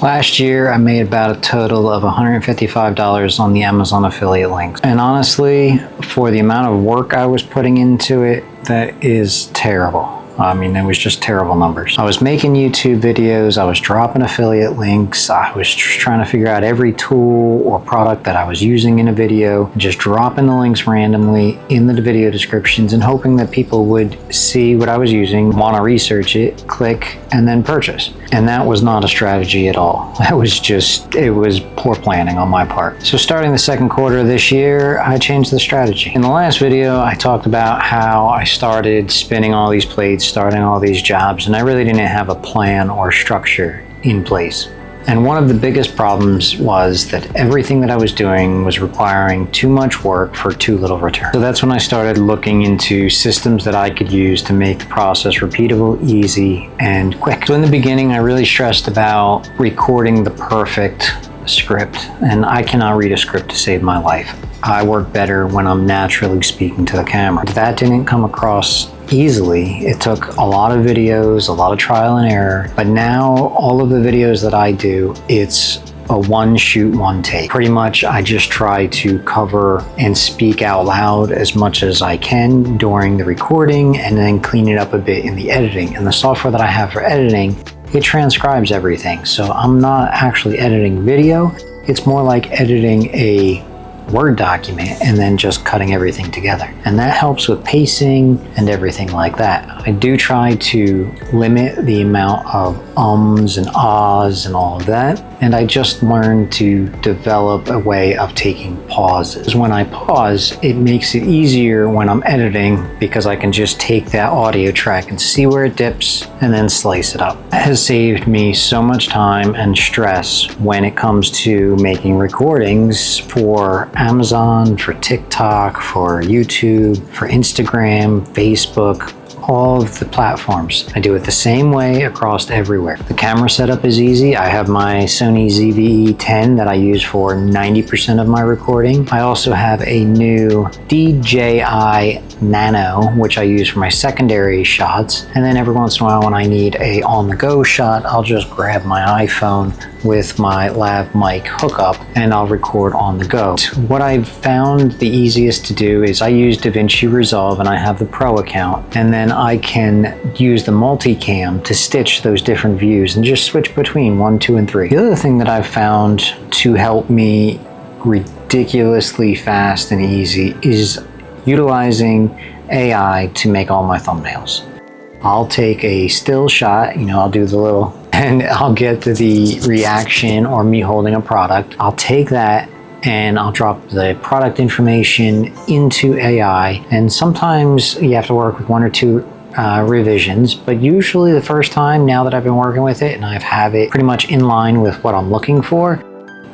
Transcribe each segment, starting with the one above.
Last year, I made about a total of $155 on the Amazon affiliate links. And honestly, for the amount of work I was putting into it, that is terrible. I mean, it was just terrible numbers. I was making YouTube videos, I was dropping affiliate links, I was trying to figure out every tool or product that I was using in a video, just dropping the links randomly in the video descriptions and hoping that people would see what I was using, want to research it, click, and then purchase. And that was not a strategy at all. That was just, it was poor planning on my part. So starting the second quarter of this year, I changed the strategy. In the last video, I talked about how I started spinning all these plates, starting all these jobs, and I really didn't have a plan or structure in place. And one of the biggest problems was that everything that I was doing was requiring too much work for too little return. So that's when I started looking into systems that I could use to make the process repeatable, easy, and quick. So in the beginning, I really stressed about recording the perfect script, and I cannot read a script to save my life. I work better when I'm naturally speaking to the camera. That didn't come across easily. It took a lot of videos, a lot of trial and error, but now all of the videos that I do, it's a one shoot, one take. Pretty much I just try to cover and speak out loud as much as I can during the recording and then clean it up a bit in the editing. And the software that I have for editing, it transcribes everything. So I'm not actually editing video. It's more like editing a Word document and then just cutting everything together. And that helps with pacing and everything like that. I do try to limit the amount of ums and ahs and all of that. And I just learned to develop a way of taking pauses. When I pause, it makes it easier when I'm editing because I can just take that audio track and see where it dips and then slice it up. That has saved me so much time and stress when it comes to making recordings for Amazon, for TikTok, for YouTube, for Instagram, Facebook, all of the platforms. I do it the same way across everywhere. The camera setup is easy. I have my Sony ZV-E10 that I use for 90% of my recording. I also have a new DJI Nano, which I use for my secondary shots. And then every once in a while when I need a on-the-go shot, I'll just grab my iPhone with my lav mic hookup and I'll record on the go. What I've found the easiest to do is I use DaVinci Resolve and I have the Pro account, and then I can use the multicam to stitch those different views and just switch between 1, 2, and 3. The other thing that I've found to help me ridiculously fast and easy is utilizing AI to make all my thumbnails. I'll take a still shot, I'll do the little, and I'll get to the reaction or me holding a product. I'll take that and I'll drop the product information into AI. And sometimes you have to work with 1 or 2 revisions, but usually the first time, now that I've been working with it and I have it pretty much in line with what I'm looking for,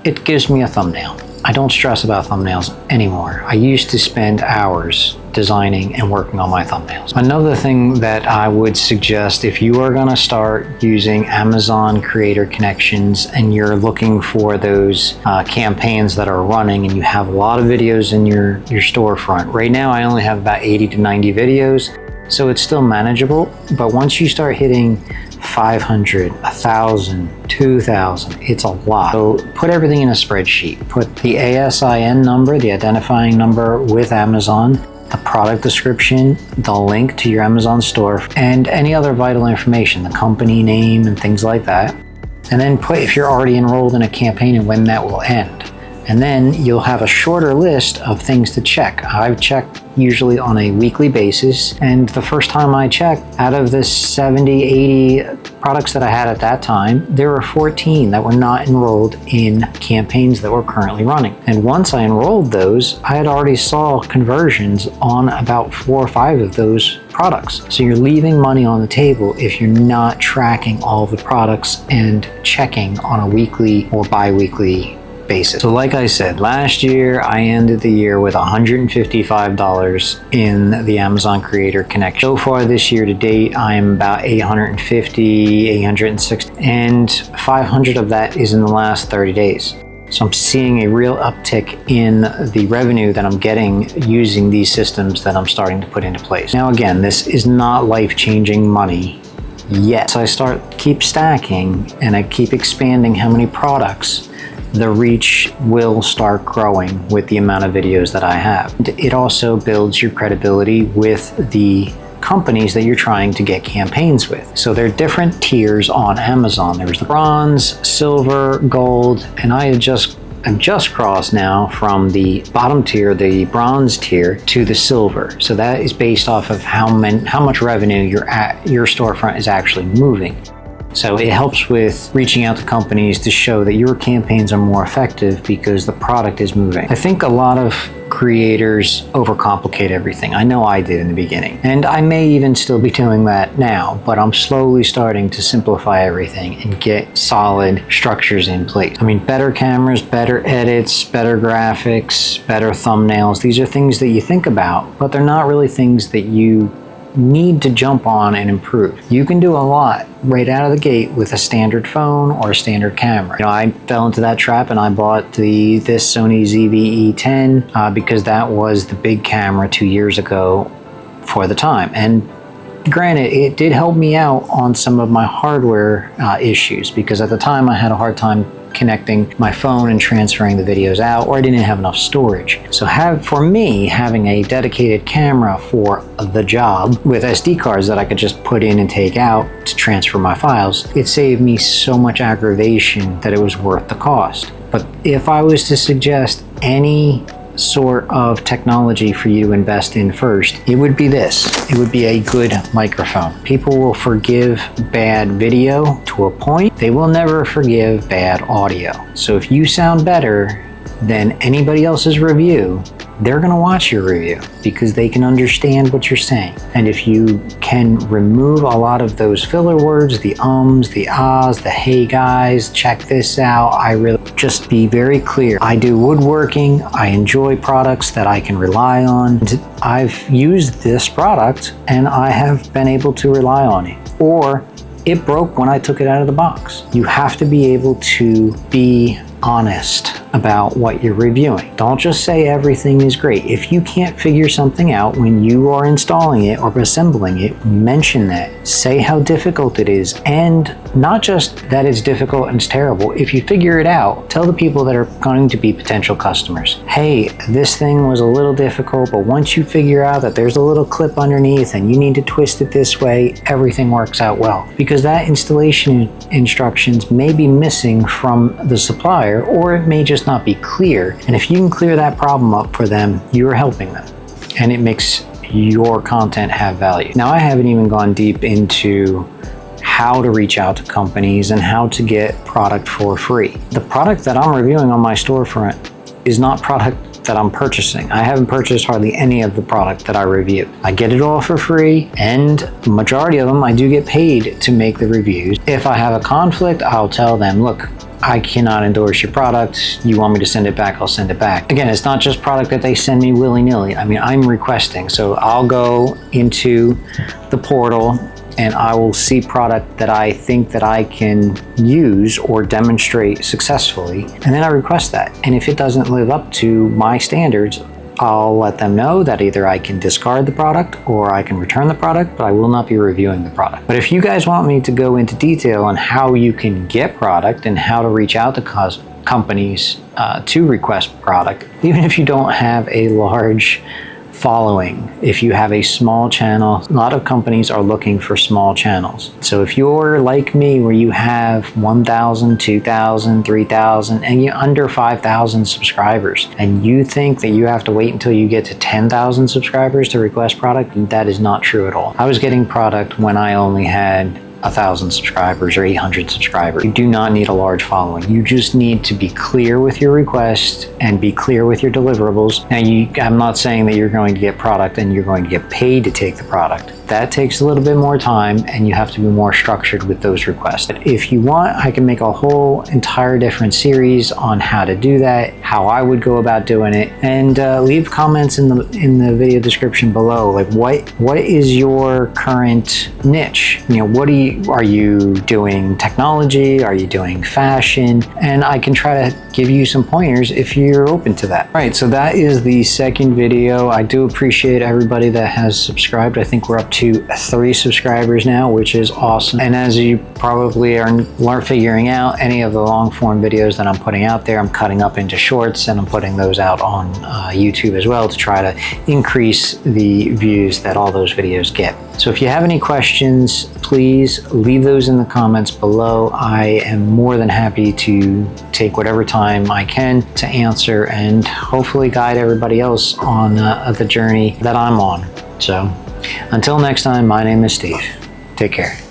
it gives me a thumbnail. I don't stress about thumbnails anymore. I used to spend hours designing and working on my thumbnails. Another thing that I would suggest if you are gonna start using Amazon Creator Connections and you're looking for those campaigns that are running and you have a lot of videos in your storefront. Right now I only have about 80 to 90 videos, so it's still manageable, but once you start hitting 500, 1,000, 2,000, it's a lot. So put everything in a spreadsheet. Put the ASIN number, the identifying number with Amazon, the product description, the link to your Amazon store, and any other vital information, the company name and things like that. And then put if you're already enrolled in a campaign and when that will end. And then you'll have a shorter list of things to check. I've checked usually on a weekly basis, and the first time I checked, out of the 70, 80 products that I had at that time, there were 14 that were not enrolled in campaigns that were currently running. And once I enrolled those, I had already saw conversions on about 4 or 5 of those products. So you're leaving money on the table if you're not tracking all the products and checking on a weekly or bi-weekly basis. So like I said, last year I ended the year with $155 in the Amazon Creator Connection. So far this year to date, I'm about 850, 860, and 500 of that is in the last 30 days. So I'm seeing a real uptick in the revenue that I'm getting using these systems that I'm starting to put into place. Now again, this is not life-changing money. yet. So I keep stacking and I keep expanding how many products. The reach will start growing with the amount of videos that I have. It also builds your credibility with the companies that you're trying to get campaigns with. So there are different tiers on Amazon. There's the bronze, silver, gold, and I'm just crossed now from the bottom tier, the bronze tier, to the silver. So that is based off of how much revenue your storefront is actually moving. So it helps with reaching out to companies to show that your campaigns are more effective because the product is moving. I think a lot of creators overcomplicate everything. I know I did in the beginning, and I may even still be doing that now, but I'm slowly starting to simplify everything and get solid structures in place. I mean, better cameras, better edits, better graphics, better thumbnails. These are things that you think about, but they're not really things that you need to jump on and improve. You can do a lot right out of the gate with a standard phone or a standard camera. You know, I fell into that trap and I bought this Sony ZV-E10 because that was the big camera 2 years ago for the time. And granted, it did help me out on some of my hardware issues because at the time I had a hard time connecting my phone and transferring the videos out, or I didn't have enough storage. So for me, having a dedicated camera for the job with SD cards that I could just put in and take out to transfer my files, it saved me so much aggravation that it was worth the cost. But if I was to suggest any sort of technology for you to invest in first, it would be this. It would be a good microphone. People will forgive bad video to a point. They will never forgive bad audio. So if you sound better than anybody else's review, they're going to watch your review because they can understand what you're saying. And if you can remove a lot of those filler words, the ums, the ahs, the hey guys, check this out, just be very clear. I do woodworking. I enjoy products that I can rely on. I've used this product and I have been able to rely on it. Or it broke when I took it out of the box. You have to be able to be honest about what you're reviewing. Don't just say everything is great. If you can't figure something out when you are installing it or assembling it, mention that. Say how difficult it is, and not just that it's difficult and it's terrible. If you figure it out, tell the people that are going to be potential customers, hey, this thing was a little difficult, but once you figure out that there's a little clip underneath and you need to twist it this way, everything works out well. Because that installation instructions may be missing from the supplier, or it may just not be clear. And if you can clear that problem up for them, you're helping them. And it makes your content have value. Now, I haven't even gone deep into how to reach out to companies and how to get product for free. The product that I'm reviewing on my storefront is not product that I'm purchasing. I haven't purchased hardly any of the product that I review. I get it all for free, and the majority of them I do get paid to make the reviews. If I have a conflict, I'll tell them, look, I cannot endorse your product. You want me to send it back, I'll send it back. Again, it's not just product that they send me willy-nilly. I mean, I'm requesting. So I'll go into the portal and I will see product that I think that I can use or demonstrate successfully. And then I request that. And if it doesn't live up to my standards, I'll let them know that either I can discard the product or I can return the product, but I will not be reviewing the product. But if you guys want me to go into detail on how you can get product and how to reach out to companies to request product, even if you don't have a large following, if you have a small channel, a lot of companies are looking for small channels. So if you're like me, where you have 1,000, 2,000, 3,000, and you're under 5,000 subscribers, and you think that you have to wait until you get to 10,000 subscribers to request product, that is not true at all. I was getting product when I only had 1,000 subscribers or 800 subscribers. You do not need a large following. You just need to be clear with your request and be clear with your deliverables. Now, I'm not saying that you're going to get product and you're going to get paid to take the product. That takes a little bit more time, and you have to be more structured with those requests. If you want, I can make a whole entire different series on how to do that, how I would go about doing it, and leave comments in the video description below. Like, what is your current niche? You know, are you doing technology? Are you doing fashion? And I can try to give you some pointers if you're open to that. All right, so that is the second video. I do appreciate everybody that has subscribed. I think we're up to 3 subscribers now, which is awesome. And as you probably are figuring out, any of the long form videos that I'm putting out there, I'm cutting up into shorts, and I'm putting those out on YouTube as well to try to increase the views that all those videos get. So if you have any questions, please leave those in the comments below. I am more than happy to take whatever time I can to answer and hopefully guide everybody else on the journey that I'm on. So until next time, my name is Steve. Take care.